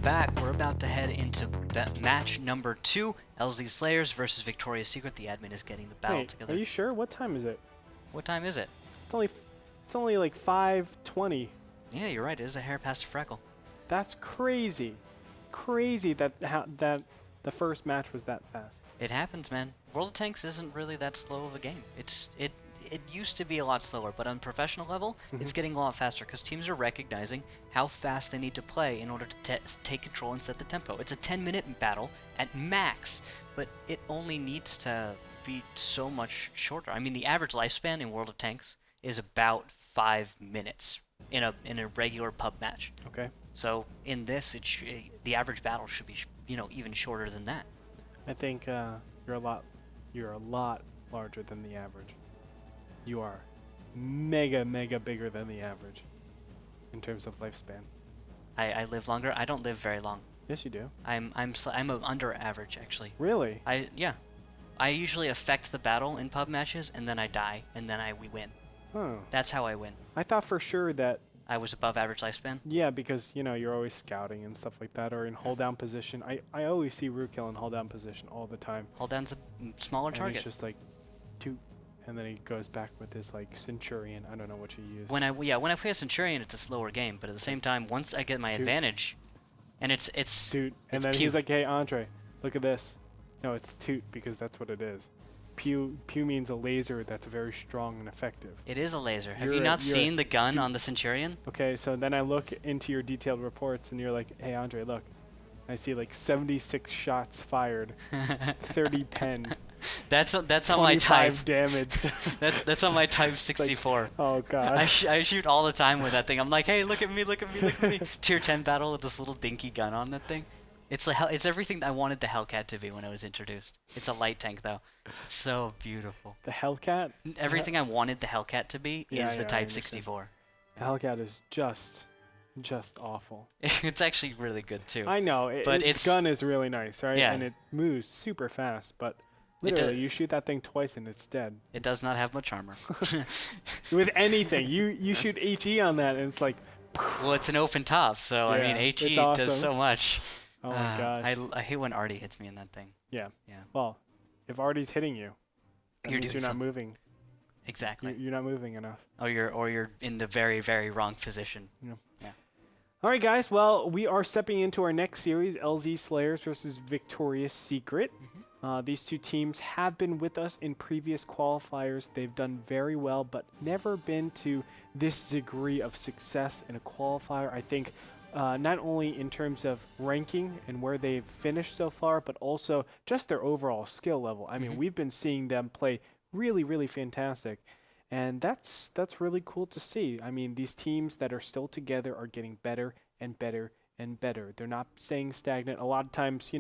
back. We're about to head into match number 2, LZ Slayers versus Victoria's Secret. The admin is getting the battle together. Are you sure? What time is it? What time is it? It's only like 5:20. Yeah, you're right. It is a hair past a freckle. That's crazy. Crazy that the first match was that fast. It happens, man. World of Tanks isn't really that slow of a game. It used to be a lot slower, but on professional level, it's getting a lot faster because teams are recognizing how fast they need to play in order to take control and set the tempo. It's a 10-minute battle at max, but it only needs to be so much shorter. I mean, the average lifespan in World of Tanks is about 5 minutes in a regular pub match. Okay. So in this, the average battle should be even shorter than that. I think you're a lot larger than the average. You are mega bigger than the average in terms of lifespan. I live longer. I don't live very long. Yes, you do. I'm under average actually. Really? I usually affect the battle in pub matches, and then I die, and then we win. Oh. That's how I win. I thought for sure that I was above average lifespan. Yeah, because you're always scouting and stuff like that, or in hold down position. I always see Ro4 in hold down position all the time. Hold down's a smaller target. It's just like, toot, and then he goes back with his like Centurion. I don't know what you use. When I play a Centurion, it's a slower game, but at the same time, once I get my advantage, and it's Toot, and then he's like, hey Andre, look at this. No, it's Toot because that's what it is. Pew means a laser that's very strong and effective. It is a laser. Have you not seen the gun on the Centurion? Okay, so then I look into your detailed reports, and you're like, hey Andre, look. I see like 76 shots fired, 30 pen. That's on my type. damage. that's on my type 64. Like, oh god. I shoot all the time with that thing. I'm like, hey, look at me. Tier 10 battle with this little dinky gun on that thing. It's everything I wanted the Hellcat to be when it was introduced. It's a light tank though. It's so beautiful. The Hellcat? Everything I wanted the Hellcat to be is the Type 64. The Hellcat is just awful. It's actually really good too. I know, but its gun is really nice, right? Yeah. And it moves super fast, but literally you shoot that thing twice and it's dead. It does not have much armor. With anything, you shoot HE on that and it's like. Well, it's an open top, so I mean HE does so much. Oh my gosh. I hate when Artie hits me in that thing. Yeah. Well, if Artie's hitting you, you're not moving. Exactly. You're not moving enough. Oh, you're in the very, very wrong position. Yeah. Yeah. All right, guys. Well, we are stepping into our next series, LZ Slayers versus Victoria's Secret. These two teams have been with us in previous qualifiers. They've done very well, but never been to this degree of success in a qualifier. I think not only in terms of ranking and where they've finished so far, but also just their overall skill level. I mean, we've been seeing them play really fantastic, and that's really cool to see. I mean, these teams that are still together are getting better and better and better. They're not staying stagnant. A lot of times,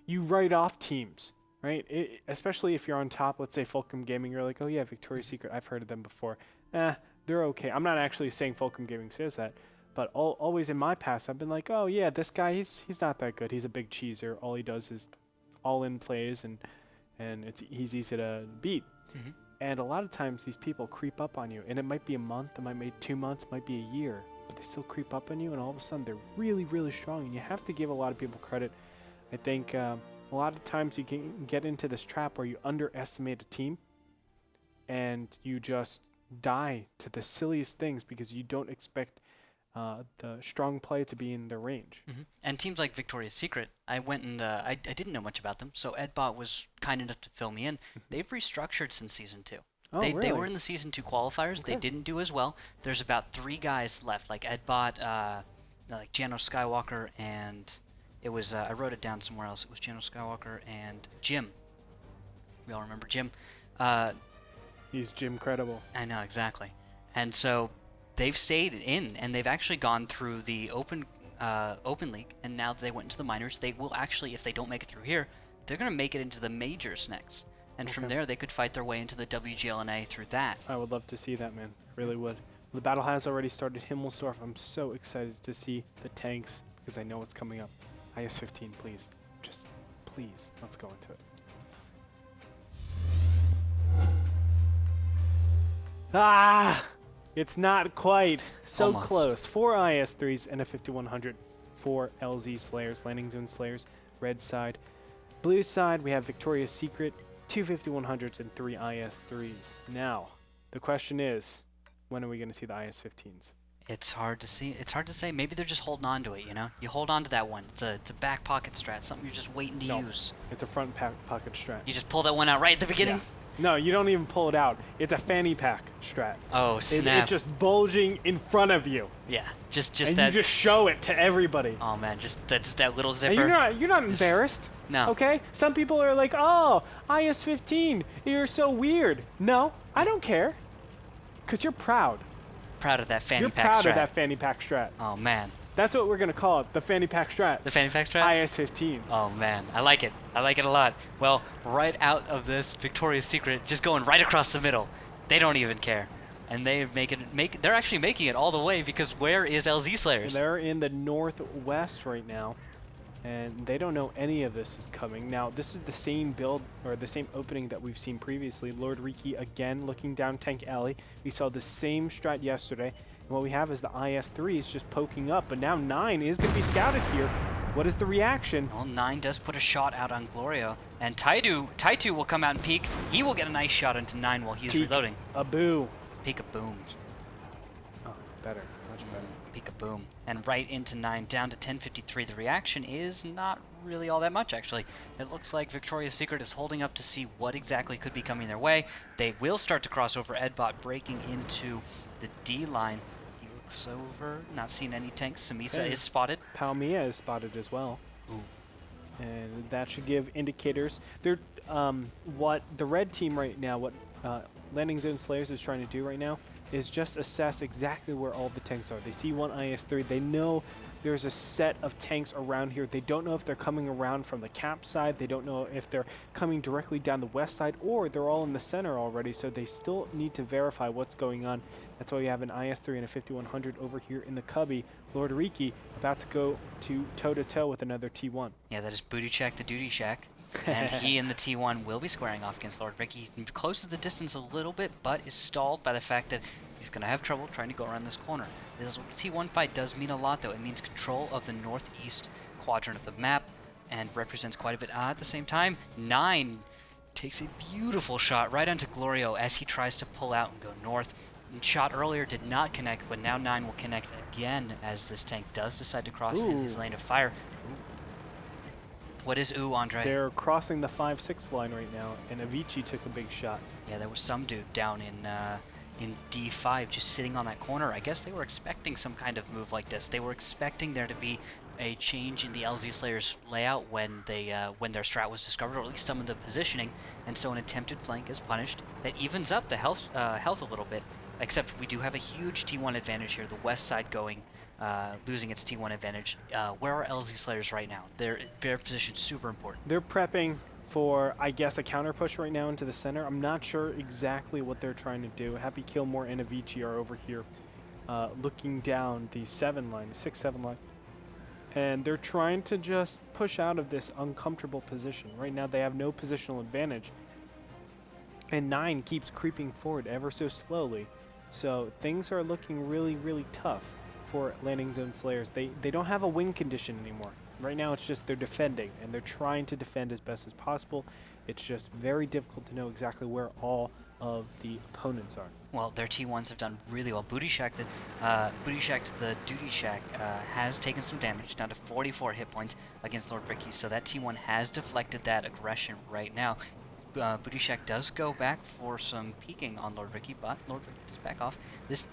you write off teams, right? Especially if you're on top, let's say Fulcrum Gaming, you're like, oh yeah, Victoria's Secret, I've heard of them before. They're okay. I'm not actually saying Fulcrum Gaming says that. But always in my past, I've been like, oh yeah, this guy, he's not that good. He's a big cheeser. All he does is all-in plays, and he's easy to beat. And a lot of times these people creep up on you, and it might be a month, it might be 2 months, it might be a year, but they still creep up on you, and all of a sudden they're really strong. And you have to give a lot of people credit. I think a lot of times you can get into this trap where you underestimate a team, and you just die to the silliest things because you don't expect the strong play to be in their range. And teams like Victoria's Secret, I went and I didn't know much about them, so Edbot was kind enough to fill me in. They've restructured since Season 2. Oh, they really? were in the Season 2 qualifiers. Okay. They didn't do as well. There's about 3 guys left, like Edbot, like Jano Skywalker, and it was, I wrote it down somewhere else. It was Jano Skywalker and Jim. We all remember Jim. He's Jim Credible. I know, exactly. And so they've stayed in, and they've actually gone through the open league, and now that they went into the minors, they will actually, if they don't make it through here, they're going to make it into the majors next. And from there, they could fight their way into the WGLNA through that. I would love to see that, man. Really would. The battle has already started. Himmelsdorf, I'm so excited to see the tanks because I know what's coming up. IS-15, please. Just please, let's go into it. It's not quite. So Almost. close. 4 IS-3s and a 5100. for LZ Slayers, Landing Zone Slayers, red side. Blue side, we have Victoria's Secret, 2 5100s and 3 IS-3s. Now, the question is, when are we going to see the IS-15s? It's hard to see. It's hard to say. Maybe they're just holding on to it, you know? You hold on to that one. It's a back pocket strat, something you're just waiting to use. It's a front pocket strat. You just pull that one out right at the beginning? Yeah. No, you don't even pull it out. It's a fanny pack strat. Oh, snap. It's just bulging in front of you. Yeah, just and that. You just show it to everybody. Oh man, that's that little zipper. And you're not embarrassed. No. Okay? Some people are like, oh, IS-15, you're so weird. No, I don't care. Because you're proud. Proud of that fanny You're pack proud strat. of that fanny pack strat. Oh man. That's what we're going to call it, the fanny pack strat. The fanny pack strat? IS-15s. Oh man, I like it. I like it a lot. Well, right out of this Victoria's Secret, just going right across the middle. They don't even care. And they're actually making it all the way, because where is LZ Slayers? They're in the northwest right now, and they don't know any of this is coming. Now, this is the same build, or the same opening that we've seen previously. Lord Riki again looking down Tank Alley. We saw the same strat yesterday. And what we have is the IS-3s just poking up, but now 9 is going to be scouted here. What is the reaction? Well, 9 does put a shot out on Glorio, and Taitu will come out and peek. He will get a nice shot into 9 while he's reloading. Peek-a-boo. Peek-a-boom. Oh, better. Much better. Peek-a-boom. And right into 9, down to 1053. The reaction is not really all that much, actually. It looks like Victoria's Secret is holding up to see what exactly could be coming their way. They will start to cross over. Edbot breaking into the D line. He looks over, not seeing any tanks. Samisa is spotted. Palmia is spotted as well. Ooh. And that should give indicators. They're, what the red team right now, what Landing Zone Slayers is trying to do right now is just assess exactly where all the tanks are. They see one IS-3. They know there's a set of tanks around here. They don't know if they're coming around from the cap side. They don't know if they're coming directly down the west side, or they're all in the center already, so they still need to verify what's going on. That's why we have an IS-3 and a 5100 over here in the cubby. Lord Riki about to go to toe-to-toe with another T1. Yeah, that is Booty Check the Duty Shack. And he and the T1 will be squaring off against Lord Riki. Closes the distance a little bit, but is stalled by the fact that he's going to have trouble trying to go around this corner. This T1 fight does mean a lot, though. It means control of the northeast quadrant of the map and represents quite a bit. At the same time, 9 takes a beautiful shot right onto Glorio as he tries to pull out and go north. Shot earlier did not connect, but now 9 will connect again as this tank does decide to cross in his lane of fire. Ooh. What is ooh, Andre? They're crossing the 5-6 line right now, and Avicii took a big shot. Yeah, there was some dude down in D5 just sitting on that corner. I guess they were expecting some kind of move like this. They were expecting there to be a change in the LZ Slayers layout when their strat was discovered, or at least some of the positioning, and so an attempted flank is punished. That evens up the health a little bit, except we do have a huge T1 advantage here. The west side losing its T1 advantage. Where are LZ Slayers right now? Their position's super important. They're prepping for, I guess, a counter push right now into the center. I'm not sure exactly what they're trying to do. Happy Killmore and Avicii are over here looking down the 6-7 line. And they're trying to just push out of this uncomfortable position. Right now they have no positional advantage. And 9 keeps creeping forward ever so slowly. So things are looking really, really tough for Landing Zone Slayers. They don't have a win condition anymore. Right now it's just they're defending, and they're trying to defend as best as possible. It's just very difficult to know exactly where all of the opponents are. Well, their T1s have done really well. Booty Shack the Duty Shack has taken some damage, down to 44 hit points against Lord Riki, so that T1 has deflected that aggression right now. Booty Shack does go back for some peeking on Lord Riki, but Lord Riki does back off. This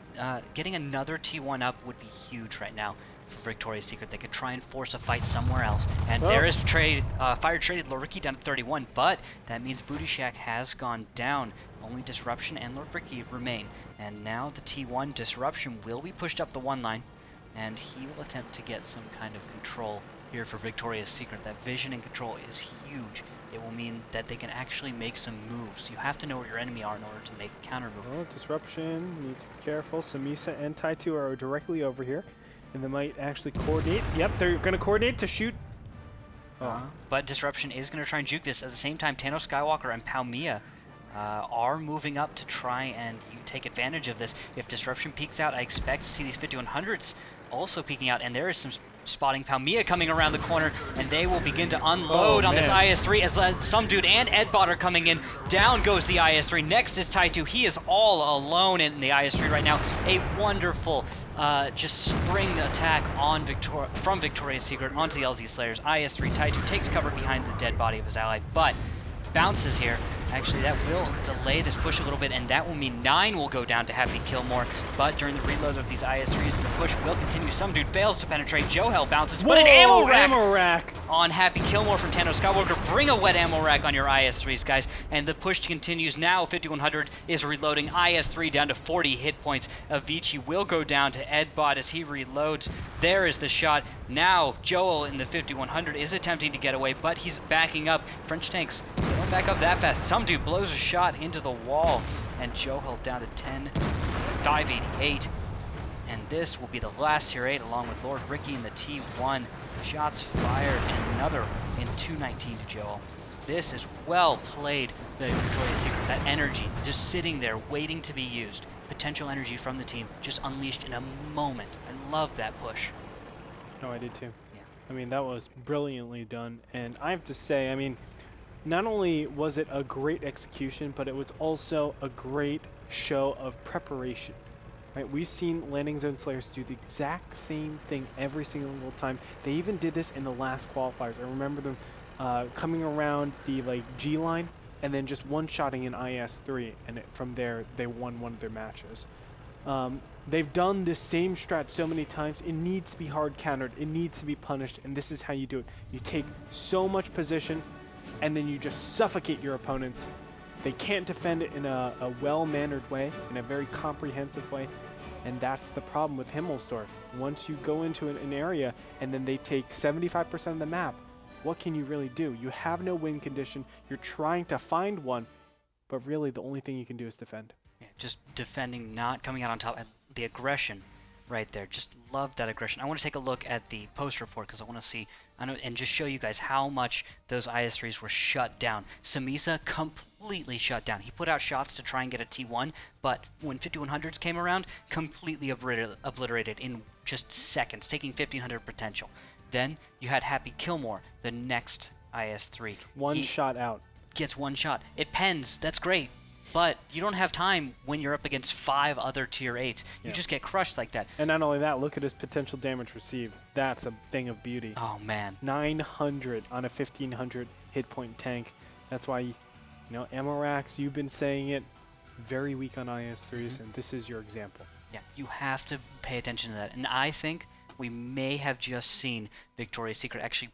getting another T1 up would be huge right now for Victoria's Secret. They could try and force a fight somewhere else. And there is fire traded Lord Riki down to 31, but that means Booty Shack has gone down. Only Disruption and Lord Riki remain. And now the T1 Disruption will be pushed up the 1 line, and he will attempt to get some kind of control here for Victoria's Secret. That vision and control is huge. It will mean that they can actually make some moves. You have to know where your enemy are in order to make a counter move. Oh, Disruption needs to be careful. Samisa and Taitu are directly over here, and they might actually coordinate. Yep, they're going to coordinate to shoot. But Disruption is going to try and juke this. At the same time, Thanos Skywalker and Palmia are moving up to try and take advantage of this. If Disruption peeks out, I expect to see these 5100s also peeking out, and there is some spotting Palmia coming around the corner, and they will begin to unload on this IS-3 as some dude and Edbot are coming in. Down goes the IS-3. Next is Taitu. He is all alone in the IS-3 right now. A wonderful just spring attack on from Victoria's Secret onto the LZ Slayers. IS-3 Taitu takes cover behind the dead body of his ally, but bounces here. Actually, that will delay this push a little bit, and that will mean 9 will go down to Happy Killmore. But during the reload of these IS-3s, the push will continue. Some dude fails to penetrate. Johel bounces, but an ammo rack on Happy Killmore from Tano Skywalker. Bring a wet ammo rack on your IS-3s, guys. And the push continues now. 5100 is reloading. IS-3 down to 40 hit points. Avicii will go down to Edbot as he reloads. There is the shot. Now, Joel in the 5100 is attempting to get away, but he's backing up. French tanks don't back up that fast. Some dude blows a shot into the wall, and Johel down to 588. And this will be the last tier 8, along with Lord Ricky in the T1. Shots fired, and another in 219 to Joel. This is well played by Victoria's Secret. That energy just sitting there waiting to be used. Potential energy from the team just unleashed in a moment. I love that push. No, I did too. Yeah. I mean, that was brilliantly done. And I have to say, I mean, not only was it a great execution, but it was also a great show of preparation. Right? We've seen Landing Zone Slayers do the exact same thing every single time. They even did this in the last qualifiers. I remember them coming around the G line and then just one-shotting an IS-3, and from there they won one of their matches. They've done this same strat so many times. It needs to be hard countered. It needs to be punished, and this is how you do it. You take so much position, and then you just suffocate your opponents. They can't defend it in a well-mannered way, in a very comprehensive way, and that's the problem with Himmelsdorf. Once you go into an area and then they take 75% of the map, what can you really do? You have no win condition. You're trying to find one, but really the only thing you can do is defend. Yeah, just defending, not coming out on top. The aggression right there. Just love that aggression. I want to take a look at the post report because I want to see and just show you guys how much those IS-3s were shut down. Samisa completely shut down. He put out shots to try and get a T1, but when 5100s came around, completely obliterated in just seconds, taking 1500 potential. Then you had Happy Killmore, the next IS-3. One shot out. Gets one shot. It pens. That's great. But you don't have time when you're up against 5 other tier 8s. You just get crushed like that. And not only that, look at his potential damage received. That's a thing of beauty. Oh, man. 900 on a 1500 hit point tank. That's why, you know, ammo racks, you've been saying it, very weak on IS-3s, and this is your example. Yeah, you have to pay attention to that. And I think we may have just seen Victoria's Secret actually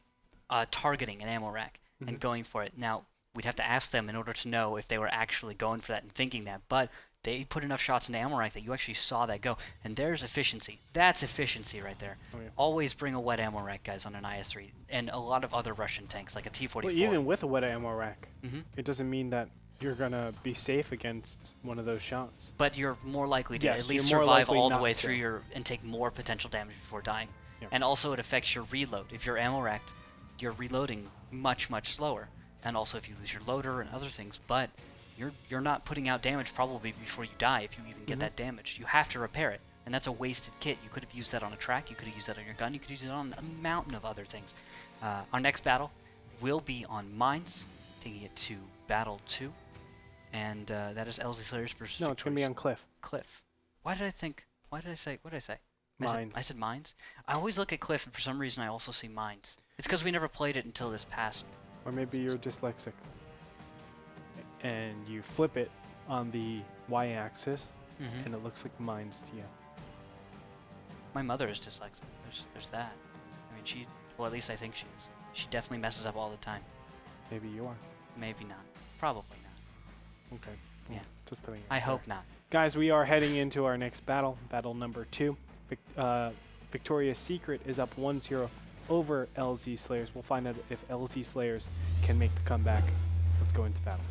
targeting an ammo rack and going for it. Now, we'd have to ask them in order to know if they were actually going for that and thinking that. But they put enough shots into ammo rack that you actually saw that go. And there's efficiency. That's efficiency right there. Oh, yeah. Always bring a wet ammo rack, guys, on an IS-3. And a lot of other Russian tanks, like a T-44. Well, even with a wet ammo rack, it doesn't mean that you're going to be safe against one of those shots. But you're more likely to at least survive all the way through and take more potential damage before dying. Yeah. And also it affects your reload. If you're ammo racked, you're reloading much, much slower. And also if you lose your loader and other things, but you're not putting out damage probably before you die if you even get that damage. You have to repair it, and that's a wasted kit. You could have used that on a track, you could have used that on your gun, you could use it on a mountain of other things. Our next battle will be on Mines, taking it to Battle 2, and that is LZ Slayers versus No, it's going to be on Cliff. Cliff. What did I say? Mines. I said Mines? I always look at Cliff, and for some reason I also see Mines. It's because we never played it until this past. Or maybe you're dyslexic and you flip it on the y-axis and it looks like Mines to you. My mother is dyslexic. There's that. I mean, well, at least I think she is. She definitely messes up all the time. Maybe you are. Maybe not. Probably not. Okay. Yeah. Just putting it I hope not. Guys, we are heading into our next battle, battle number 2. Victoria's Secret is up 1-0 over LZ Slayers. We'll find out if LZ Slayers can make the comeback. Let's go into battle.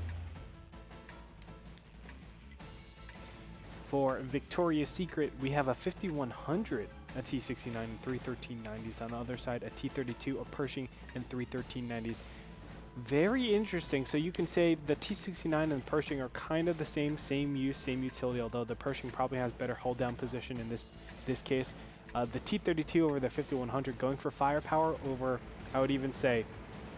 For Victoria's Secret, we have a 5100, a T69, and 31390s. On the other side, a T32, a Pershing, and 31390s. Very interesting. So you can say the T69 and Pershing are kind of the same use, same utility, although the Pershing probably has better hold down position in this case. The T32 over the 5100 going for firepower over, I would even say,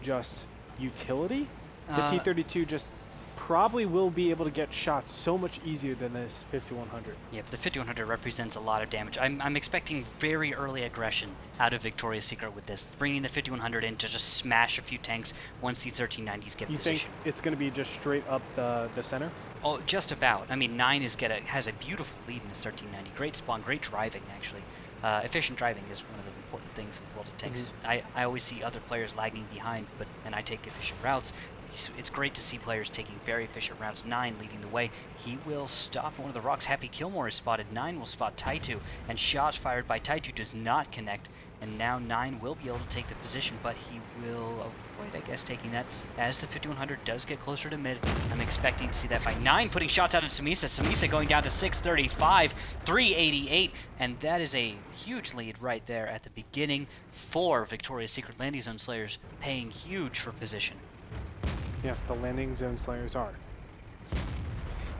just utility. The T32 just probably will be able to get shots so much easier than this 5100. Yeah, but the 5100 represents a lot of damage. I'm expecting very early aggression out of Victoria's Secret with this, bringing the 5100 in to just smash a few tanks once the 1390s get you position. You think it's going to be just straight up the center? Oh, just about. I mean, 9 has a beautiful lead in this 1390. Great spawn, great driving, actually. Efficient driving is one of the important things in World of Tanks. I always see other players lagging behind, and I take efficient routes. It's great to see players taking very efficient routes. 9 leading the way. He will stop one of the rocks. Happy Kilmore is spotted. 9 will spot Taitu, and shots fired by Taitu does not connect. And now 9 will be able to take the position, but he will avoid, I guess, taking that. As the 5100 does get closer to mid, I'm expecting to see that fight. 9 putting shots out at Samisa. Samisa going down to 635, 388, and that is a huge lead right there at the beginning for Victoria's Secret. Landing Zone Slayers paying huge for position. Yes, the Landing Zone Slayers are.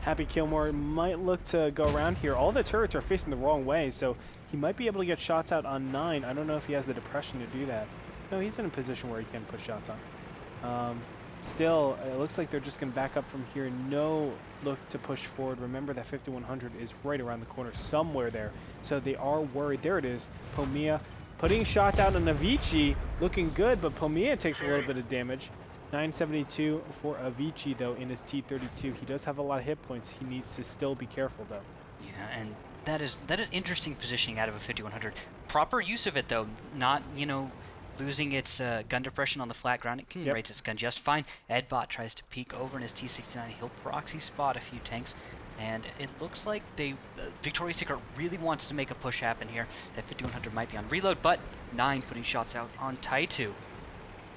Happy Kilmore might look to go around here. All the turrets are facing the wrong way, so he might be able to get shots out on 9. I don't know if he has the depression to do that. No, he's in a position where he can put shots on. Still, it looks like they're just going to back up from here. No look to push forward. Remember that 5100 is right around the corner somewhere there, so they are worried. There it is. Pomia putting shots out on Avicii. Looking good, but Pomia takes a little bit of damage. 972 for Avicii, though, in his T32. He does have a lot of hit points. He needs to still be careful, though. Yeah, and that is interesting positioning out of a 5100. Proper use of it, though, not, losing its gun depression on the flat ground. It can raise its gun just fine. Edbot tries to peek over in his T69. He'll proxy spot a few tanks. And it looks like Victoria's Secret really wants to make a push happen here. That 5100 might be on reload, but 9 putting shots out on Taitu.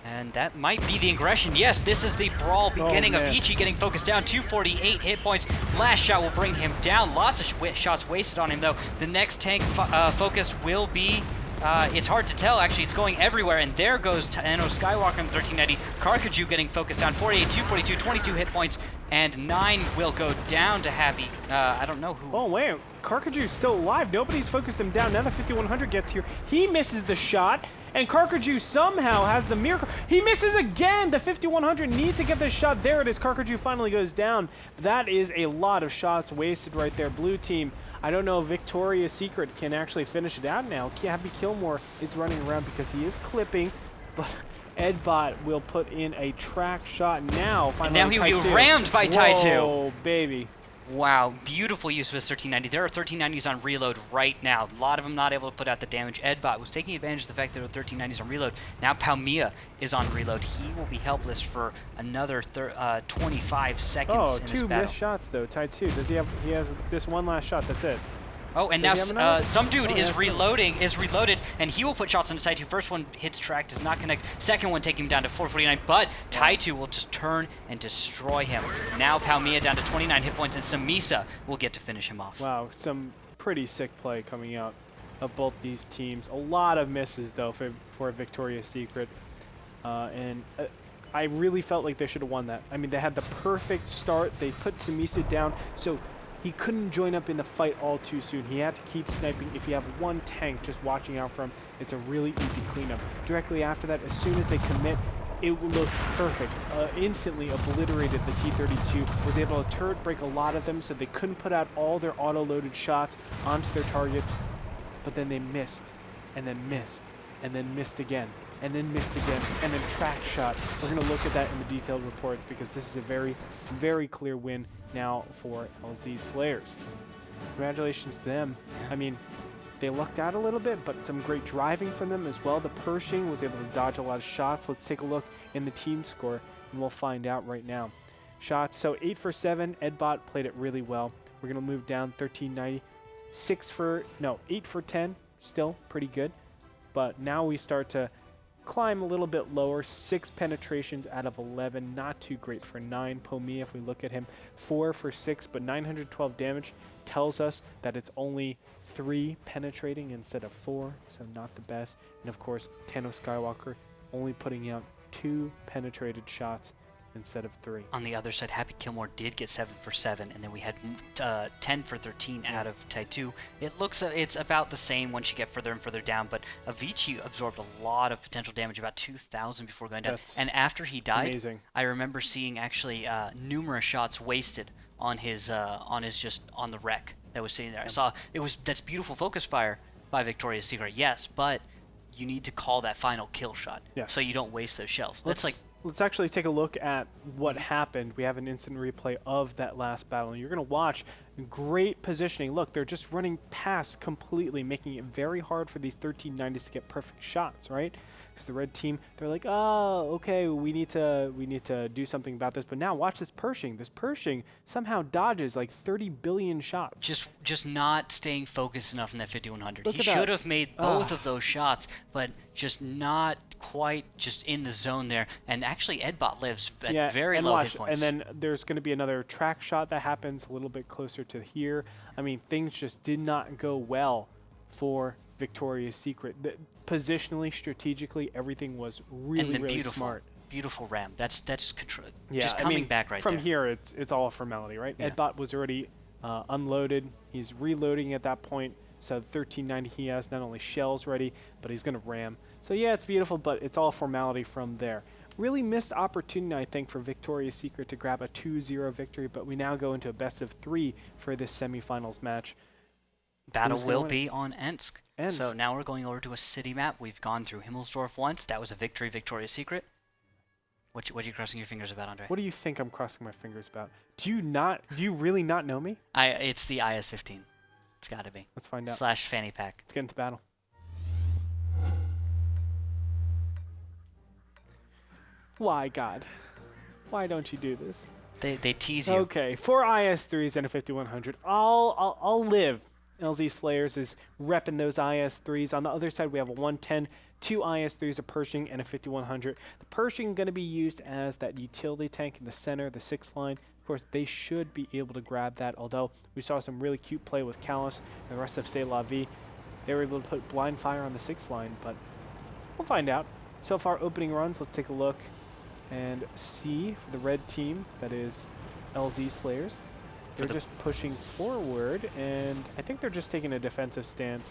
And that might be the aggression. Yes, this is the brawl beginning. Avicii getting focused down. 248 hit points. Last shot will bring him down. Lots of shots wasted on him, though. The next tank focus will be... it's hard to tell, actually. It's going everywhere. And there goes Tano Skywalker in 1390. Karkaju getting focused down. 48, 242, 22 hit points. And 9 will go down to Happy. I don't know who... Oh, wait. Karkaju's still alive. Nobody's focused him down. Now the 5100 gets here. He misses the shot. And Karkaju somehow has the miracle. He misses again. The 5100 needs to get this shot. There it is. Karkaju finally goes down. That is a lot of shots wasted right there. Blue team, I don't know if Victoria's Secret can actually finish it out now. Happy Kilmore is running around because he is clipping, but Edbot will put in a track shot now. Finally, and now he'll be rammed by Taitu. Oh, baby. Wow, beautiful use of his 1390. There are 1390s on reload right now. A lot of them not able to put out the damage. Edbot was taking advantage of the fact that there are 1390s on reload. Now Palmia is on reload. He will be helpless for another 25 seconds in this battle. 2 missed shots, though. Taitu, he has this one last shot. That's it. Oh, and now some dude is reloaded, and he will put shots on Taitu. First one hits track, does not connect. Second one taking him down to 449, but Taitu will just turn and destroy him. Now Palmia down to 29 hit points, and Samisa will get to finish him off. Wow, some pretty sick play coming out of both these teams. A lot of misses, though, for Victoria's Secret. And I really felt like they should have won that. I mean, they had the perfect start. They put Samisa down, so he couldn't join up in the fight all too soon. He had to keep sniping. If you have one tank just watching out for him, it's a really easy cleanup. Directly after that, as soon as they commit, it will look perfect. Instantly obliterated the T-32, was able to turret break a lot of them, so they couldn't put out all their auto-loaded shots onto their targets, but then they missed, and then missed, and then missed again, and then missed again, and then track shot. We're going to look at that in the detailed report because this is a very, very clear win now for LZ Slayers. Congratulations to them. I mean, they lucked out a little bit, but some great driving from them as well. The Pershing was able to dodge a lot of shots. Let's take a look in the team score, and we'll find out right now. Shots, so 8 for 7. Edbot played it really well. We're going to move down 1390. 8 for 10, still pretty good. But now we start to climb a little bit lower. 6 penetrations out of 11, not too great for 9. Pomia, if we look at him, 4 for 6, but 912 damage tells us that it's only 3 penetrating instead of 4, so not the best. And of course, Tano Skywalker only putting out 2 penetrated shots instead of 3. On the other side, Happy Kilmore did get 7 for 7, and then we had 10 for 13 out of Taitu. It looks it's about the same once you get further and further down, but Avicii absorbed a lot of potential damage, about 2,000 before going down. That's and after he died, amazing. I remember seeing actually numerous shots wasted on his just on the wreck that was sitting there. I saw that's beautiful focus fire by Victoria's Secret, yes, but you need to call that final kill shot so you don't waste those shells. Let's actually take a look at what happened. We have an instant replay of that last battle, and you're going to watch great positioning. Look, they're just running past completely, making it very hard for these 1390s to get perfect shots, right? Because the red team, they're like, oh, okay, we need to do something about this. But now watch this Pershing. This Pershing somehow dodges like 30 billion shots. Just not staying focused enough in that 5100. Look He at that. should have made both of those shots, but just not quite just in the zone there. And actually, Edbot lives at very low hit points. And then there's going to be another track shot that happens a little bit closer to here. I mean, things just did not go well for Victoria's Secret. Positionally, strategically, everything was really, really smart. Beautiful ram. That's control. Yeah, just coming back right from there. here, it's all a formality, right? Yeah. Edbot was already unloaded. He's reloading at that point. So 1390, he has not only shells ready, but he's going to ram. So yeah, it's beautiful, but it's all formality from there. Really missed opportunity, I think, for Victoria's Secret to grab a 2-0 victory, but we now go into a best of 3 for this semifinals match. Battle will be on Ensk. Ensk. So now we're going over to a city map. We've gone through Himmelsdorf once. That was a victory, Victoria's Secret. What are you crossing your fingers about, Andre? What do you think I'm crossing my fingers about? Do you really not know me? It's the IS-15. It's got to be. Let's find out. / fanny pack. Let's get into battle. Why, God? Why don't you do this? They tease you. Okay, 4 IS-3s and a 5100. I'll live. LZ Slayers is repping those IS-3s. On the other side, we have a 110, 2 IS-3s, a Pershing, and a 5100. The Pershing going to be used as that utility tank in the center, the 6th line. Of course, they should be able to grab that, although we saw some really cute play with Callus and the rest of C'est La Vie. They were able to put blind fire on the 6th line, but we'll find out. So far, opening runs, let's take a look and see for the red team, that is LZ Slayers. They're just pushing forward, and I think they're just taking a defensive stance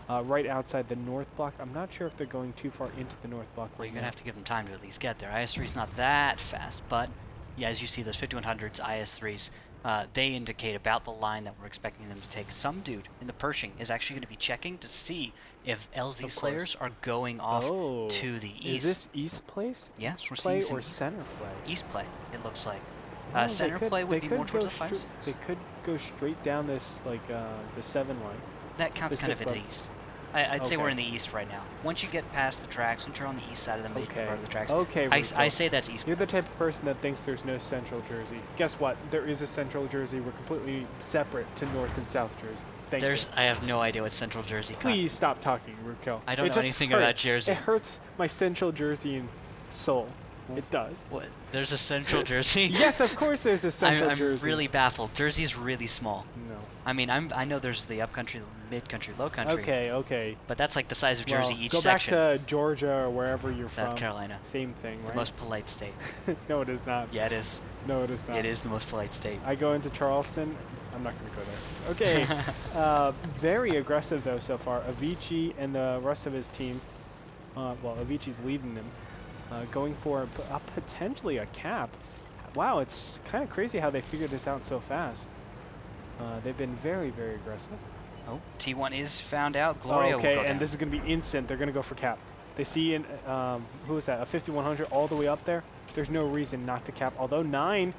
right outside the north block. I'm not sure if they're going too far into the north block. Well, you're going to have to give them time to at least get there. IS-3's not that fast, but yeah, as you see, those 5100s, IS-3s, they indicate about the line that we're expecting them to take. Some dude in the Pershing is actually going to be checking to see if LZ Slayers are going off to the east. Is this east place? Yes, we're play seeing or center play? East play, it looks like. No, center play would be more towards the 5s. They could go straight down this, like, the 7 line. That counts kind of in the east. I'd say we're in the east right now. Once you get past the tracks, once you're on the east side of the major part of the tracks, I say that's east. You're the type of person that thinks there's no central Jersey. Guess what? There is a central Jersey. We're completely separate to north and south Jersey. Thank you. I have no idea what central Jersey is. Please stop talking, Rukel. I don't know anything about Jersey. It hurts my central Jersey soul. It does. What? There's a central Jersey? Yes, of course there's a central Jersey. I'm really baffled. Jersey's really small. No. I mean, I know there's the upcountry, mid-country, low-country. Okay. But that's like the size of Jersey each go section. Go back to Georgia or wherever you're from. South Carolina. Same thing, right? The most polite state. No, it is not. Yeah, it is. No, it is not. It is the most polite state. I go into Charleston. I'm not going to go there. Okay. Very aggressive, though, so far. Avicii and the rest of his team, well, Avicii's leading them, going for potentially a cap. Wow, it's kind of crazy how they figured this out so fast. They've been very, very aggressive. Oh, T1 is found out. Gloria will go down. And this is going to be instant. They're going to go for cap. They see, who is that, a 5100 all the way up there? There's no reason not to cap. Although 9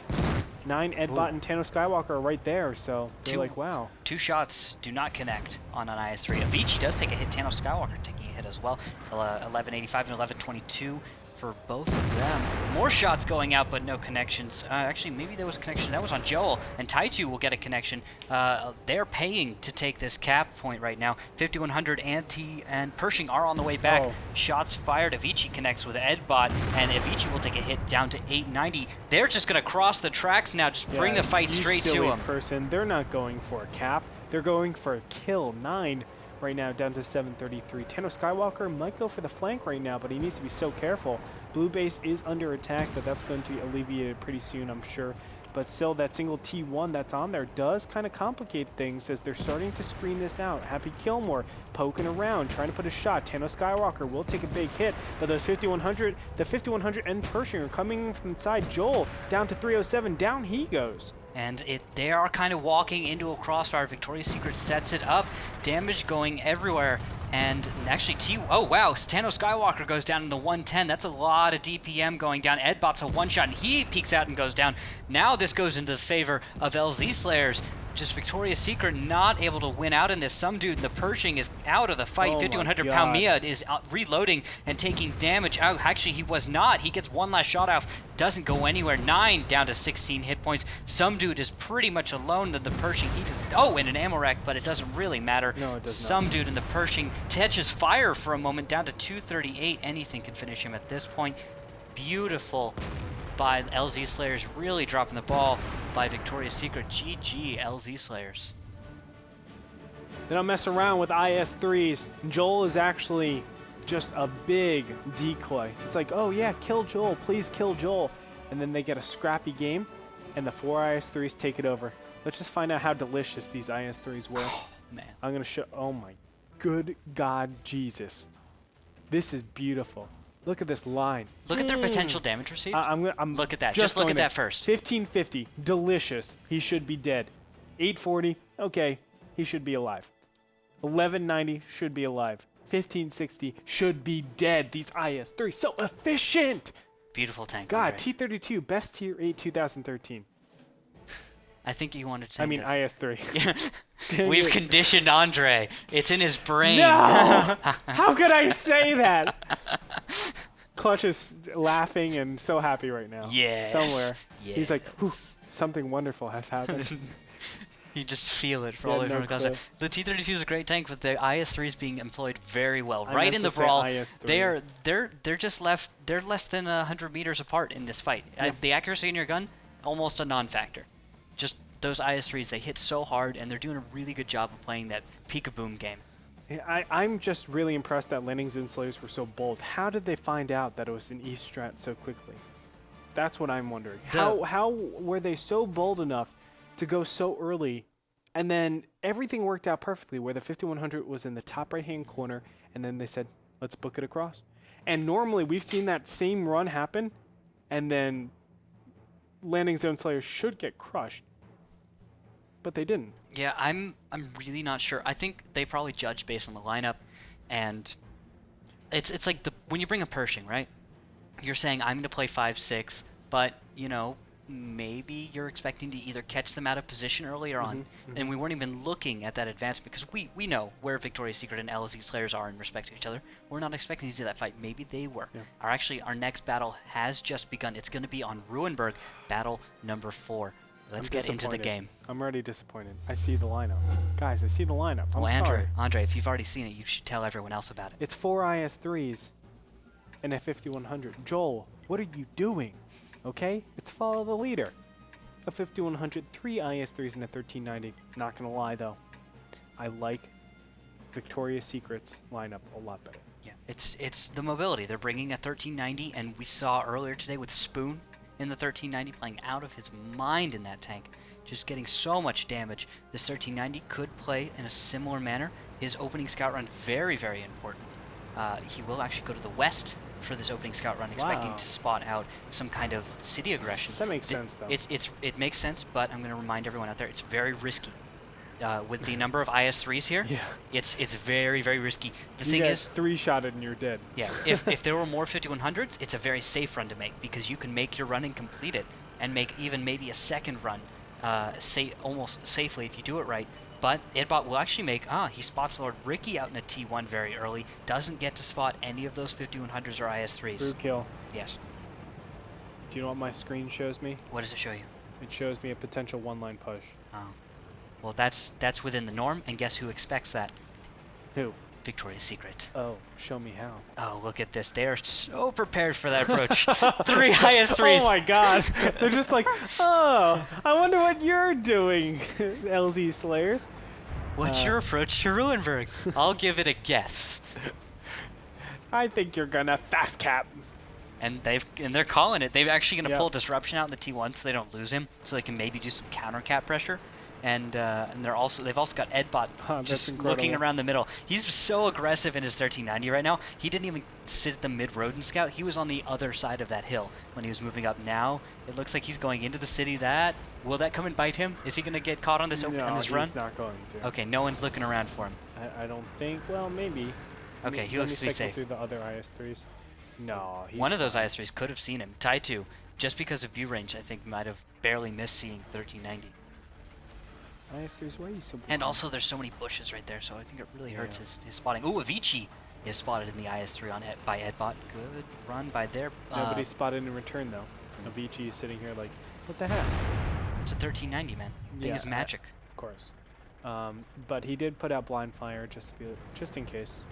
Edbot and Tano Skywalker are right there, so they're like, wow. 2 shots do not connect on an IS-3. Avicii does take a hit. Tano Skywalker taking a hit as well. 1185 and 1122 for both of them. More shots going out, but no connections. Actually, maybe there was a connection. That was on Joel, and Taitu will get a connection. They're paying to take this cap point right now. 5100 and Pershing are on the way back. Shots fired. Avicii connects with Edbot, and Avicii will take a hit down to 890. They're just going to cross the tracks now. Just bring the fight straight to him. They're not going for a cap. They're going for a kill. 9 right now, down to 733. Tano Skywalker might go for the flank right now, but he needs to be so careful. Blue base is under attack, but that's going to be alleviated pretty soon, I'm sure. But still, that single T1 that's on there does kind of complicate things as they're starting to screen this out. Happy Kilmore poking around, trying to put a shot. Tano Skywalker will take a big hit, but those 5100, the 5100 and Pershing are coming from inside. Joel down to 307, down he goes. And they are kind of walking into a crossfire. Victoria's Secret sets it up. Damage going everywhere. And actually, oh wow, Tano Skywalker goes down in the 110. That's a lot of DPM going down. Edbot's a one-shot, and he peeks out and goes down. Now this goes into the favor of LZ Slayers. Just Victoria's Secret not able to win out in this. Some dude in the Pershing is out of the fight. Oh 5100 pound Mia is reloading and taking damage. Oh, actually, he was not. He gets one last shot off. Doesn't go anywhere. 9 down to 16 hit points. Some dude is pretty much alone in the Pershing. He does. Oh, and an ammo rack, but it doesn't really matter. No, it does not. Some dude in the Pershing catches fire for a moment, down to 238. Anything can finish him at this point. Beautiful by LZ Slayers, really dropping the ball by Victoria's Secret. GG, LZ Slayers. They don't mess around with IS-3s. Joel is actually just a big decoy. It's like, oh yeah, kill Joel, please kill Joel. And then they get a scrappy game, and the 4 IS-3s take it over. Let's just find out how delicious these IS-3s were. Oh, man. I'm going to show, oh my good God, Jesus. This is beautiful. Look at this line. Look at their potential damage received. Look at that. Just look at that first. 1550. Delicious. He should be dead. 840. Okay. He should be alive. 1190. Should be alive. 1560. Should be dead. These IS-3. So efficient. Beautiful tank. God, Andre. T-32. Best tier 8 2013. I think you wanted to say I mean, IS-3. Yeah. We've conditioned Andre. It's in his brain. No! How could I say that? Clutch is laughing and so happy right now. Yes. Somewhere. Yes. He's like, whew, something wonderful has happened. You just feel it for all the different classes. The T-32 is a great tank, but the IS-3 is being employed very well. Right in the brawl, they're just left. They're less than 100 meters apart in this fight. Yeah. The accuracy in your gun, almost a non-factor. Just those IS-3s, they hit so hard, and they're doing a really good job of playing that peek-a-boom game. Yeah, I'm just really impressed that Landing Zone Slayers were so bold. How did they find out that it was an East strat so quickly? That's what I'm wondering. How were they so bold enough to go so early, and then everything worked out perfectly, where the 5100 was in the top right-hand corner, and then they said, let's book it across. And normally, we've seen that same run happen, and then Landing Zone Slayers should get crushed, but they didn't. Yeah, I'm really not sure. I think they probably judged based on the lineup, and it's like when you bring a Pershing, right? You're saying I'm going to play 5-6, but you know, maybe you're expecting to either catch them out of position earlier on, and we weren't even looking at that advance because we know where Victoria's Secret and LZ Slayers are in respect to each other. We're not expecting to see that fight. Maybe they were. Yeah. Our next battle has just begun. It's going to be on Ruinberg, battle number 4. Let's get into the game. I'm already disappointed. I see the lineup. Guys, I see the lineup. I'm sorry. Andre, if you've already seen it, you should tell everyone else about it. It's 4 IS-3s and a 5100. Joel, what are you doing? Okay? It's follow the leader. A 5100, 3 IS-3s and a 1390. Not going to lie, though. I like Victoria's Secret's lineup a lot better. Yeah, it's the mobility. They're bringing a 1390, and we saw earlier today with Spoon in the 1390 playing out of his mind in that tank, just getting so much damage. This 1390 could play in a similar manner. His opening scout run, very, very important. He will actually go to the west for this opening scout run, expecting to spot out some kind of city aggression. That makes sense, though. It makes sense, but I'm going to remind everyone out there, it's very risky. With the number of IS-3s here, it's very, very risky. The thing is, 3-shotted and you're dead. Yeah, if there were more 5100s, it's a very safe run to make because you can make your run and complete it, and make even maybe a second run, almost safely if you do it right. But Edbot will actually make, he spots Lord Ricky out in a T1 very early, doesn't get to spot any of those 5100s or IS-3s. True kill. Yes. Do you know what my screen shows me? What does it show you? It shows me a potential one-line push. Oh. Well, that's within the norm, and guess who expects that? Who? Victoria's Secret. Oh, show me how. Oh, look at this. They are so prepared for that approach. 3 IS-3s. Oh my God. They're just like, oh, I wonder what you're doing, LZ Slayers. What's your approach to Ruinberg? I'll give it a guess. I think you're gonna fast cap. And they're calling it. They're actually going to Yep. pull Disruption out in the T1 so they don't lose him, so they can maybe do some counter cap pressure. And they've also got Edbot just looking around the middle. He's so aggressive in his 1390 right now. He didn't even sit at the mid road and scout. He was on the other side of that hill when he was moving up. Now it looks like he's going into the city. Will that come and bite him? Is he going to get caught on this No, this run? he's not going to. Okay, no one's looking around for him. I don't think. Well, maybe. Okay, he looks to be safe. Through the other IS3s. No, he's One of those IS3s could have seen him. Tai 2, just because of view range, I think might have barely missed seeing 1390. IS3s, why are you so blind? And also, there's so many bushes right there, so I think it really hurts his spotting. Ooh, Avicii is spotted in the IS3 by Edbot. Good run by their... Nobody's spotted in return, though. Avicii is sitting here like, what the heck? It's a 1390, man. Thing is magic. Of course. But he did put out blind fire just in case.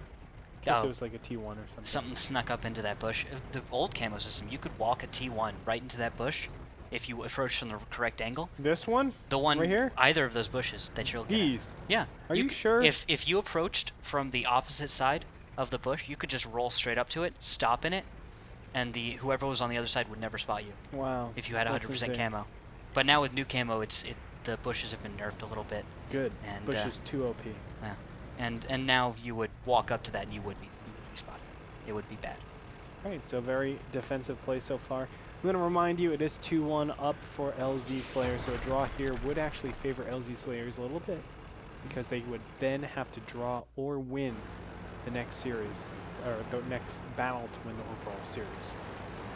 In case it was like a T1 or something. Something snuck up into that bush. The old camo system, you could walk a T1 right into that bush if you approach from the correct angle. This one? The one right here? Either of those bushes that you're looking at. These? Yeah. Are you sure? If you approached from the opposite side of the bush, you could just roll straight up to it, stop in it, and whoever was on the other side would never spot you. Wow. If you had 100% camo. But now with new camo, the bushes have been nerfed a little bit. Good. And, bush is too OP. Yeah. And now you would walk up to that and you would be spotted. It would be bad. All right, so very defensive play so far. I'm going to remind you it is 2-1 up for LZ Slayers, so a draw here would actually favor LZ Slayers a little bit because they would then have to draw or win the next series, or the next battle to win the overall series.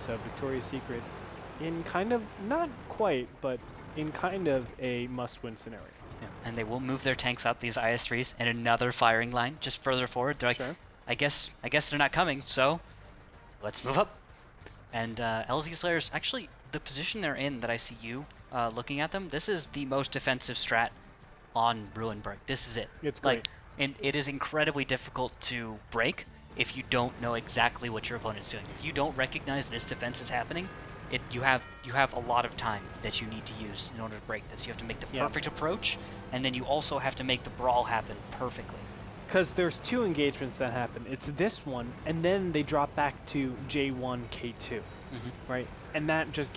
So Victoria's Secret in kind of, not quite, but in kind of a must-win scenario. Yeah. And they will move their tanks up, these IS-3s, and another firing line just further forward. They're like, Sure. I guess they're not coming, so let's move up. And LZ Slayers, actually, the position they're in that I see you looking at them, this is the most defensive strat on Ruinberg. This is it. It's great. Like, and it is incredibly difficult to break if you don't know exactly what your opponent's doing. If you don't recognize this defense is happening, you have a lot of time that you need to use in order to break this. You have to make the perfect approach, and then you also have to make the brawl happen perfectly. Because there's two engagements that happen. It's this one, and then they drop back to J1, K2, right? And that just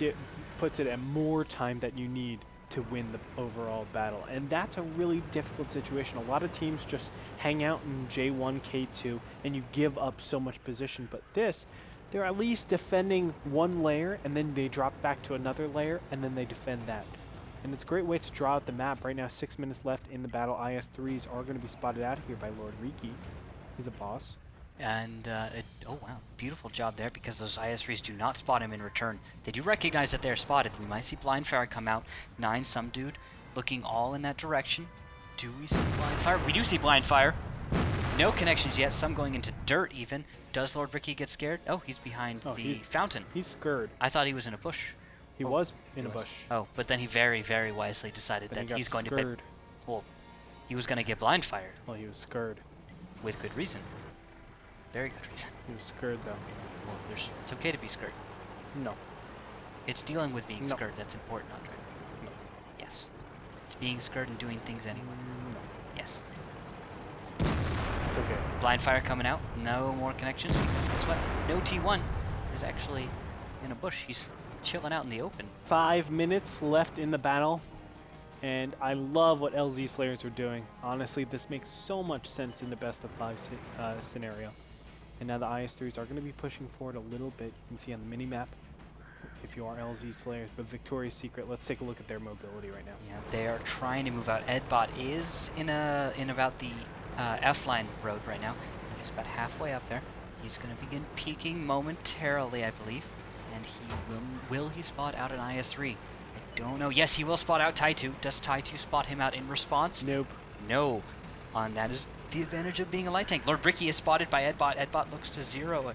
puts it at more time that you need to win the overall battle. And that's a really difficult situation. A lot of teams just hang out in J1, K2, and you give up so much position. But this, they're at least defending one layer, and then they drop back to another layer, and then they defend that. And it's a great way to draw out the map. Right now, 6 minutes left in the battle. IS-3s are going to be spotted out here by Lord Riki. He's a boss. And, oh wow, beautiful job there because those IS-3s do not spot him in return. They do recognize that they're spotted. We might see Blind Fire come out. 9, some dude, looking all in that direction. Do we see Blind Fire? We do see Blind Fire. No connections yet, some going into dirt even. Does Lord Riki get scared? Oh, he's behind the fountain. He's scared. I thought he was in a bush. He was in a bush. Oh, but then he very, very wisely decided that he's going to... Well, he was going to get blind fired. Well, he was scared. With good reason. Very good reason. He was scared, though. Well, it's okay to be scared. No. It's dealing with being scared that's important, Andre. No. Yes. It's being scared and doing things anyway. No. Yes. It's okay. Blind fire coming out. No more connections because guess what? No T1 is actually in a bush. He's chilling out in the open. 5 minutes left in the battle, and I love what LZ Slayers are doing. Honestly, this makes so much sense in the best of 5 scenario. And now the IS-3s are going to be pushing forward a little bit. You can see on the mini-map if you are LZ Slayers, but Victoria's Secret, let's take a look at their mobility right now. Yeah, they are trying to move out. Edbot is in about the F-line road right now. He's about halfway up there. He's going to begin peeking momentarily, I believe. And he will he spot out an IS-3? I don't know. Yes, he will spot out Tai 2. Does Tai 2 spot him out in response? Nope. No. And that is the advantage of being a light tank. Lord Riki is spotted by Edbot. Edbot looks to zero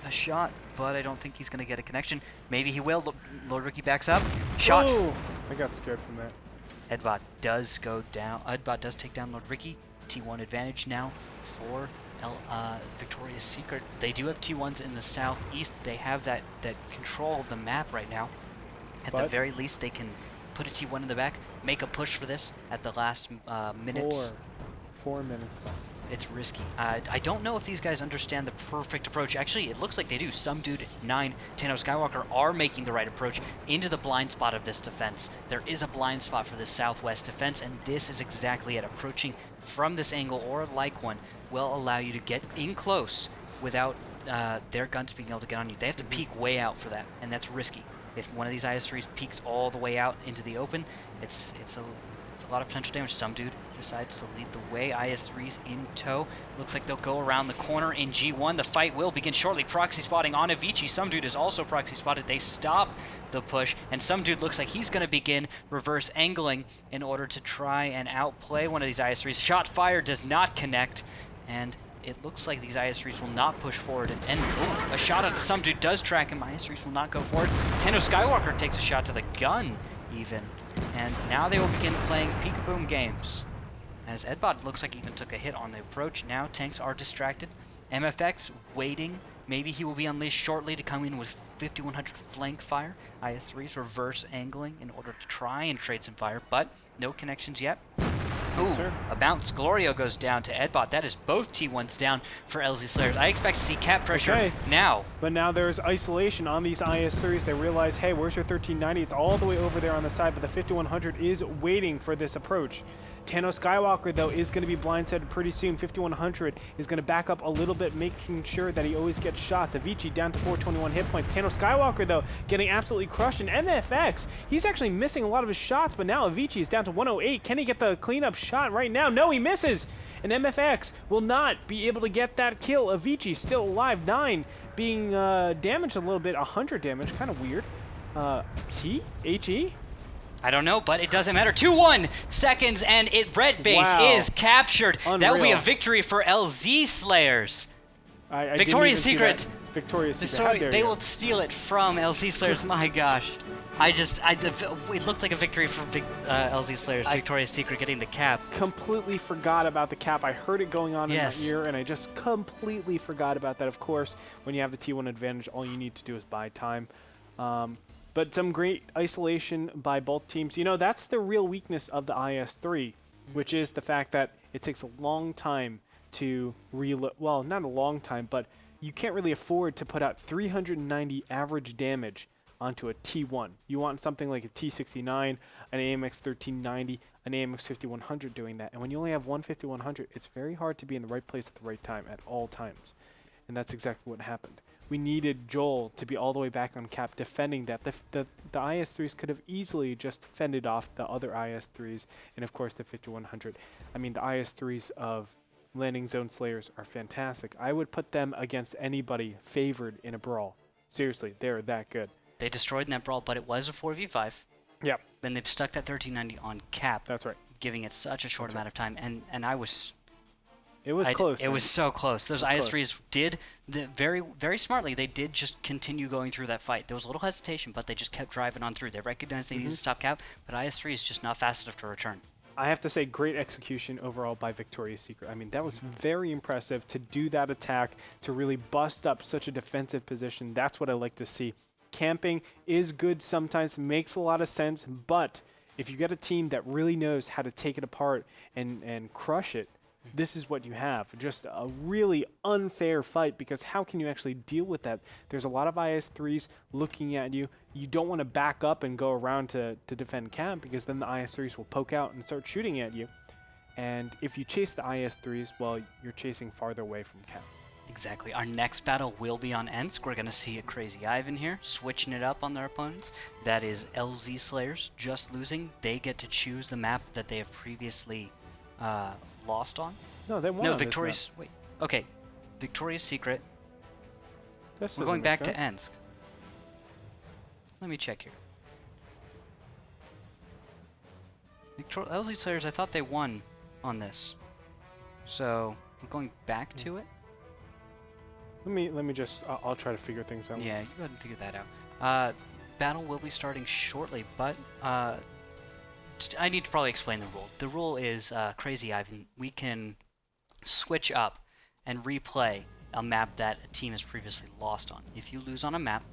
a shot, but I don't think he's going to get a connection. Maybe he will. Lord Riki backs up. Shot. Whoa! I got scared from that. Edbot does go down. Edbot does take down Lord Riki. T1 advantage now for Victoria's Secret. They do have T1s in the southeast. They have that control of the map right now. At the very least, they can put a T1 in the back, make a push for this at the last minutes. 4 minutes left. It's risky. I don't know if these guys understand the perfect approach. Actually, it looks like they do. Some dude, 9, Tano Skywalker are making the right approach into the blind spot of this defense. There is a blind spot for this southwest defense, and this is exactly it. Approaching from this angle or like one will allow you to get in close without their guns being able to get on you. They have to peek way out for that, and that's risky. If one of these IS-3s peeks all the way out into the open, it's a lot of potential damage. Some dude decides to lead the way. IS-3's in tow. Looks like they'll go around the corner in G1. The fight will begin shortly. Proxy spotting on Avicii. Some dude is also proxy spotted. They stop the push, and some dude looks like he's going to begin reverse angling in order to try and outplay one of these IS-3s. Shot fire does not connect, and it looks like these IS-3s will not push forward. And ooh, a shot at some dude does track him. IS-3s will not go forward. Tano Skywalker takes a shot to the gun, even. And now they will begin playing peek-a-boom games. As Edbot looks like even took a hit on the approach. Now tanks are distracted. MFX waiting. Maybe he will be unleashed shortly to come in with 5100 flank fire. IS-3s reverse angling in order to try and trade some fire, but no connections yet. Ooh, a bounce. Glorio goes down to Edbot. That is both T1s down for LZ Slayers. I expect to see cap pressure now. But now there's isolation on these IS-3s. They realize, hey, where's your 1390? It's all the way over there on the side, but the 5100 is waiting for this approach. Tano Skywalker, though, is going to be blindsided pretty soon. 5100 is going to back up a little bit, making sure that he always gets shots. Avicii down to 421 hit points. Tano Skywalker, though, getting absolutely crushed. And MFX, he's actually missing a lot of his shots, but now Avicii is down to 108. Can he get the cleanup shot right now? No, he misses. And MFX will not be able to get that kill. Avicii still alive. 9 being damaged a little bit. 100 damage, kind of weird. HE? I don't know, but it doesn't matter. 2-1 seconds, and red base is captured. Unreal. That will be a victory for LZ Slayers. Victoria's Secret. Victoria's Secret. They will steal it from LZ Slayers. My gosh. It looked like a victory for LZ Slayers. Victoria's Secret getting the cap. Completely forgot about the cap. I heard it going on in my ear, and I just completely forgot about that. Of course, when you have the T1 advantage, all you need to do is buy time. But some great isolation by both teams. You know, that's the real weakness of the IS-3, which is the fact that it takes a long time to reload. Well, not a long time, but you can't really afford to put out 390 average damage onto a T1. You want something like a T69, an AMX 1390, an AMX 5100 doing that. And when you only have one 5100, it's very hard to be in the right place at the right time at all times. And that's exactly what happened. We needed Joel to be all the way back on cap defending that. The IS-3s could have easily just fended off the other IS-3s, and of course the 5100. I mean, the IS-3s of Landing Zone Slayers are fantastic. I would put them against anybody favored in a brawl. Seriously, they're that good. They destroyed in that brawl, but it was a 4v5. Yeah. Then they've stuck that 1390 on cap. That's right. Giving it such a short amount of time, and I was... It was close. It was so close. Those IS-3s did very, very smartly. They did just continue going through that fight. There was a little hesitation, but they just kept driving on through. They recognized they needed to stop cap, but IS-3 is just not fast enough to return. I have to say, great execution overall by Victoria's Secret. I mean, that was very impressive to do that attack, to really bust up such a defensive position. That's what I like to see. Camping is good sometimes, makes a lot of sense, but if you get a team that really knows how to take it apart and crush it, this is what you have. Just a really unfair fight, because how can you actually deal with that? There's a lot of IS-3s looking at you. You don't want to back up and go around to defend camp, because then the IS-3s will poke out and start shooting at you. And if you chase the IS-3s, well, you're chasing farther away from camp. Exactly. Our next battle will be on Ensk. We're going to see a Crazy Ivan here, switching it up on their opponents. That is LZ Slayers just losing. They get to choose the map that they have previously lost on. No, they won. No, Victoria's... Wait. Okay. Victoria's Secret. We're going back to Ensk. Let me check here. LZ Slayers, I thought they won on this. So, we're going back to it. Let me just, I'll try to figure things out. Yeah, you go ahead and figure that out. Battle will be starting shortly, but I need to probably explain the rule. The rule is, Crazy Ivan, we can switch up and replay a map that a team has previously lost on. If you lose on a map,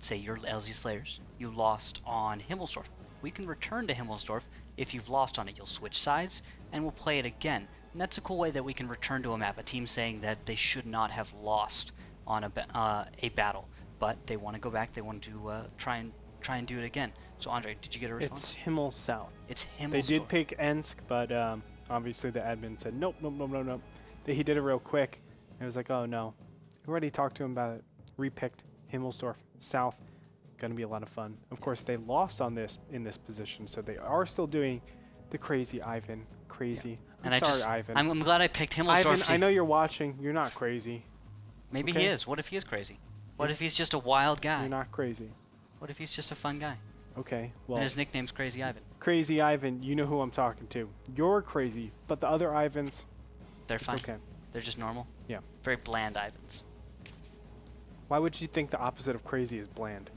say you're LZ Slayers, you lost on Himmelsdorf, we can return to Himmelsdorf. If you've lost on it, you'll switch sides, and we'll play it again. And that's a cool way that we can return to a map. A team saying that they should not have lost on a battle, but they want to go back. They want to try and do it again. So Andre, did you get a response? It's Himmel South. It's Himmelsdorf. They did pick Ensk, but obviously the admin said nope, nope, nope, nope, nope. He did it real quick. It was like, oh no. We already talked to him about it. Repicked Himmelsdorf South. Gonna be a lot of fun. Of course, they lost on this in this position, so they are still doing the crazy Ivan. Crazy. Yeah. I'm sorry, Ivan. I'm glad I picked Himmelsdorf. Ivan, I know you're watching. You're not crazy. Maybe okay? he is. What if he is crazy? What if he's just a wild guy? You're not crazy. What if he's just a fun guy? Okay, well. And his nickname's Crazy Ivan. Crazy Ivan, you know who I'm talking to. You're crazy, but the other Ivans, they're fine. Okay. They're just normal. Yeah. Very bland Ivans. Why would you think the opposite of crazy is bland?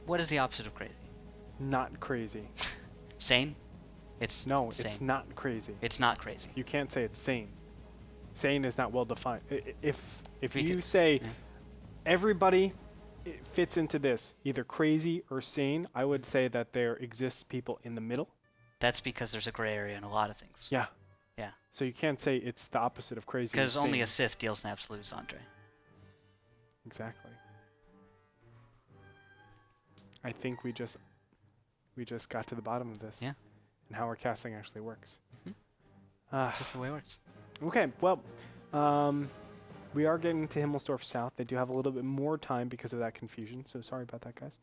What is the opposite of crazy? Not crazy. Sane? It's No, sane. it's not crazy. It's not crazy. You can't say it's sane. Sane is not well defined. If We you could- say yeah. everybody fits into this, either crazy or sane, I would say that there exists people in the middle. That's because there's a gray area in a lot of things. Yeah. Yeah. So you can't say it's the opposite of crazy. Because only a sane. Sith deals in absolutes, Andre. Exactly. I think we just got to the bottom of this. Yeah. And how our casting actually works. That's just the way it works. Okay, well, we are getting to Himmelsdorf South. They do have a little bit more time because of that confusion, so sorry about that, guys.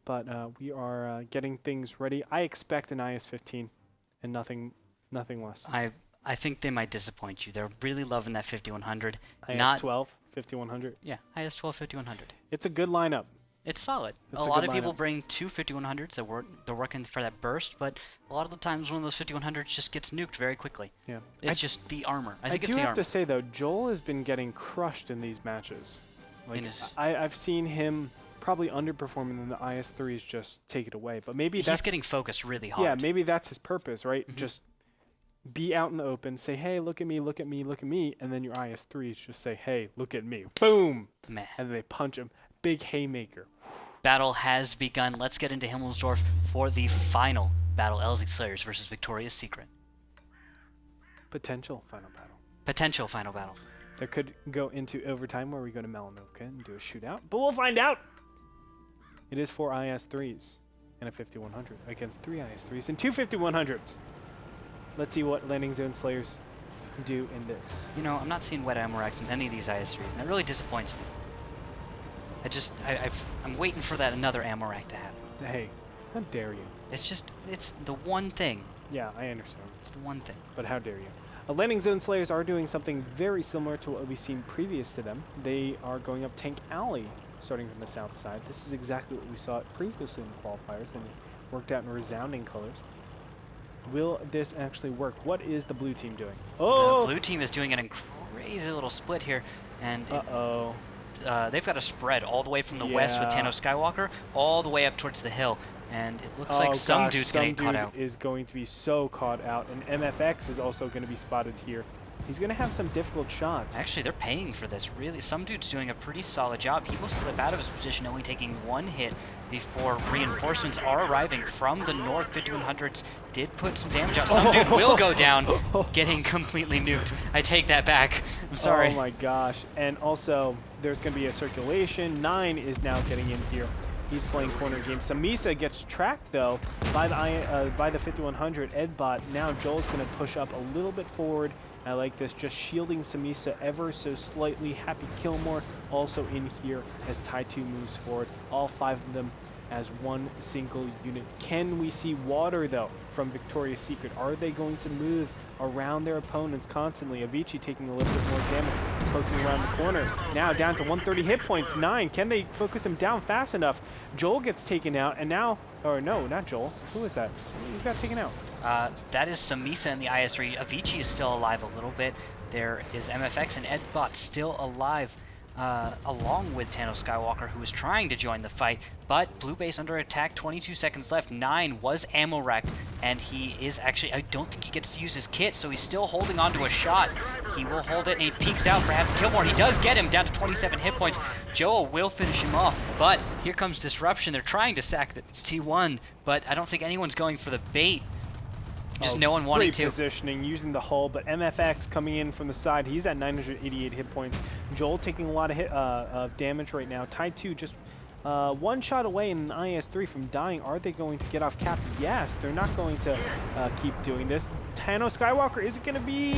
But we are getting things ready. I expect an IS-15 and nothing less. I think they might disappoint you. They're really loving that 5100. IS-12, 5100. Yeah, IS-12, 5100. It's a good lineup. It's solid. It's a a lot good of people lineup. bring two 5100s. They're working for that burst, but a lot of the times one of those 5100s just gets nuked very quickly. Yeah. It's just the armor. I think it's do the have armor. to say, though, Joel has been getting crushed in these matches. Like, I've seen him probably underperforming, and the IS-3s just take it away. But maybe He's getting focused really hard. Yeah, maybe that's his purpose, right? Just be out in the open, say, hey, look at me, look at me, look at me, and then your IS-3s just say, hey, look at me. Boom! Meh. And then they punch him. Big haymaker. Battle has begun. Let's get into Himmelsdorf for the final battle. LZ Slayers versus Victoria's Secret. Potential final battle. Potential final battle. That could go into overtime where we go to Melanovka and do a shootout, but we'll find out. It is 4 IS-3s and a 5100 against 3 IS-3s and 2 5100s. Let's see what Landing Zone Slayers do in this. You know, I'm not seeing wet ammo racks in any of these IS-3s, and that really disappoints me. I'm waiting for that another ammo rack to happen. Hey, how dare you? It's the one thing. Yeah, I understand. It's the one thing. But how dare you? Landing Zone Slayers are doing something very similar to what we've seen previous to them. They are going up Tank Alley, starting from the south side. This is exactly what we saw previously in the qualifiers, and it worked out in resounding colors. Will this actually work? What is the blue team doing? Oh! The blue team is doing a crazy little split here, and they've got a spread all the way from the west with Tano Skywalker all the way up towards the hill, and it looks like some dude's going to get caught out. Is going to be so caught out, and MFX is also going to be spotted here. He's going to have some difficult shots. Actually, they're paying for this, really. Some dude's doing a pretty solid job. He will slip out of his position, only taking one hit before reinforcements are arriving from the north. 5100s did put some damage out. Some dude will go down, getting completely nuked. I take that back. I'm sorry. Oh my gosh. And also, there's going to be a circulation. 9 is now getting in here. He's playing corner game. Samisa gets tracked, though, by the 5100 Edbot. Now Joel's going to push up a little bit forward. I like this, just shielding Samisa ever so slightly. Happy Kilmore also in here as Tai2 moves forward. All 5 of them as one single unit. Can we see water, though, from Victoria's Secret? Are they going to move around their opponents constantly? Avicii taking a little bit more damage, poking around the corner. Now down to 130 hit points. 9. Can they focus him down fast enough? Joel gets taken out, and now, or no, not Joel. Who is that? Who got taken out? That is Samisa in the IS-3. Avicii is still alive a little bit. There is MFX and Edbot still alive, along with Tano Skywalker, who is trying to join the fight. But Blue Base under attack, 22 seconds left. 9 was ammo racked, and he is actually, I don't think he gets to use his kit, so he's still holding on to a shot. He will hold it, and he peeks out for Happy Kilmore. He does get him down to 27 hit points. Joel will finish him off, but here comes Disruption. They're trying to sack the T1, but I don't think anyone's going for the bait. Just no one wanting great to. positioning, using the hull, but MFX coming in from the side. He's at 988 hit points. Joel taking a lot of damage right now. Tide 2 just one shot away in an IS-3 from dying. Are they going to get off cap? Yes, they're not going to keep doing this. Tano Skywalker, is it going to be...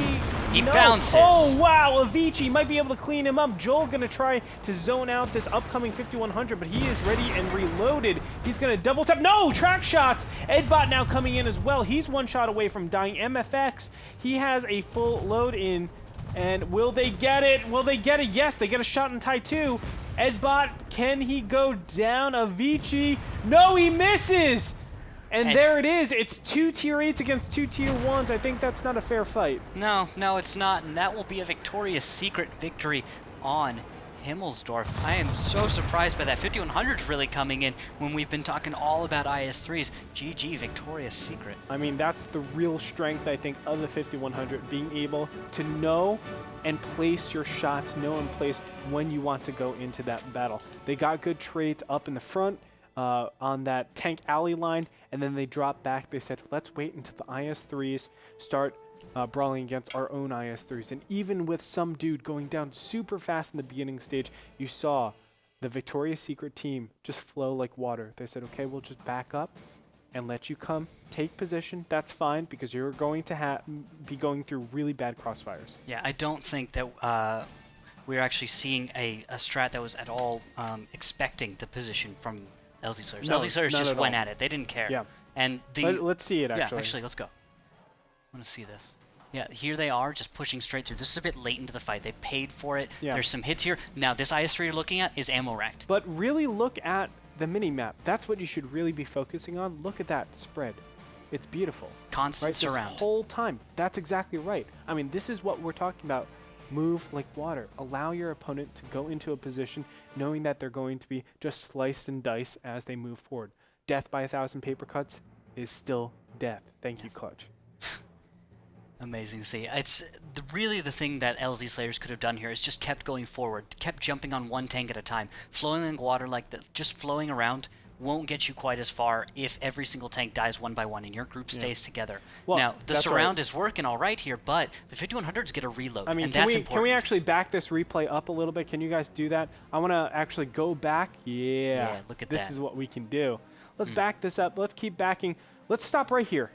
He no. bounces. Oh, wow, Avicii might be able to clean him up. Joel going to try to zone out this upcoming 5100, but he is ready and reloaded. He's going to double tap. No, track shots. Edbot now coming in as well. He's one shot away from dying. MFX, he has a full load in. And will they get it? Will they get it? Yes, they get a shot in tie 2. Edbot, can he go down? Avicii, no, he misses! And there it is. It's 2 tier 8s against 2 tier 1s. I think that's not a fair fight. No, it's not. And that will be a Victoria's Secret victory on Himmelsdorf. I am so surprised by that. 5100's really coming in when we've been talking all about IS-3s. GG, Victoria's Secret. I mean, that's the real strength, I think, of the 5100, being able to know and place your shots, know and place when you want to go into that battle. They got good trades up in the front on that tank alley line, and then they dropped back. They said, let's wait until the IS-3s start brawling against our own IS-3s. And even with some dude going down super fast in the beginning stage, you saw the Victoria's Secret team just flow like water. They said, okay, we'll just back up and let you come take position. That's fine, because you're going to be going through really bad crossfires. Yeah, I don't think that we're actually seeing a strat that was at all expecting the position from LZ Slayers. No, LZ Slayers just went all. at it. They didn't care. Yeah. And let's see it, actually. Yeah, actually, let's go. I want to see this. Yeah, here they are, just pushing straight through. This is a bit late into the fight. They paid for it. Yeah. There's some hits here. Now, this IS-3 you're looking at is ammo racked. But really look at the mini-map. That's what you should really be focusing on. Look at that spread. It's beautiful. Constant surround. This whole time. That's exactly right. I mean, this is what we're talking about. Move like water. Allow your opponent to go into a position knowing that they're going to be just sliced and diced as they move forward. Death by 1,000 paper cuts is still death. Thank you, Clutch. Amazing to see. It's really the thing that LZ Slayers could have done here is just kept going forward, kept jumping on one tank at a time. Flowing in water like that, just flowing around won't get you quite as far if every single tank dies one by one and your group stays together. Well, now, the surround is working all right here, but the 5100s get a reload, I mean, and that's important. Can we actually back this replay up a little bit? Can you guys do that? I want to actually go back. Yeah, look at that. This is what we can do. Let's back this up. Let's keep backing. Let's stop right here.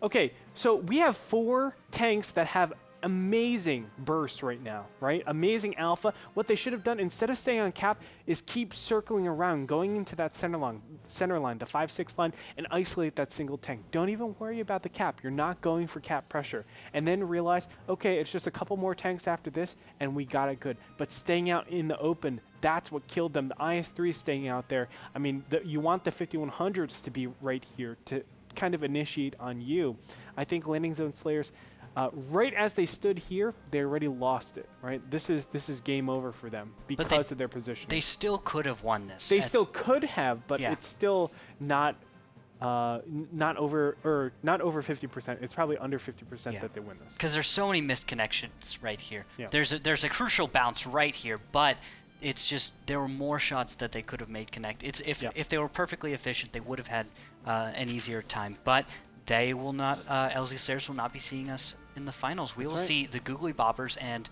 Okay, so we have 4 tanks that have amazing bursts right now, right? Amazing alpha. What they should have done, instead of staying on cap, is keep circling around, going into that center line, the 5-6 line, and isolate that single tank. Don't even worry about the cap. You're not going for cap pressure. And then realize, okay, it's just a couple more tanks after this, and we got it good. But staying out in the open, that's what killed them. The IS-3 staying out there. I mean, you want the 5100s to be right here to kind of initiate on you. I think landing zone slayers, right as they stood here, they already lost it. Right, this is game over for them because of their position. They still could have won this. They still could have, but it's still not over 50%. It's probably under 50% that they win this. Because there's so many missed connections right here. Yeah. There's a crucial bounce right here, but it's just there were more shots that they could have made connect. If they were perfectly efficient, they would have had an easier time. But they will not. LZ Slayers will not be seeing us in the finals. We will see the Googly Bobbers and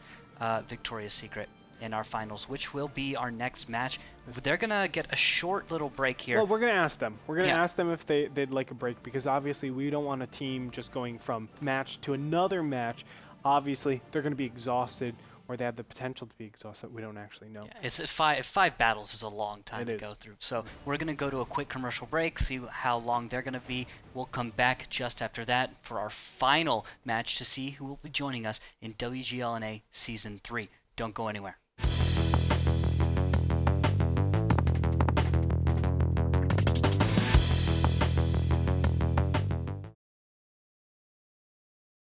Victoria's Secret in our finals, which will be our next match. They're gonna get a short little break here. Well, we're gonna ask them. We're gonna ask them if they'd like a break, because obviously we don't want a team just going from match to another match. Obviously, they're gonna be exhausted, or they have the potential to be exhausted. We don't actually know. Yeah, it's five battles is a long time to go through. So we're going to go to a quick commercial break, see how long they're going to be. We'll come back just after that for our final match to see who will be joining us in WGLNA Season 3. Don't go anywhere.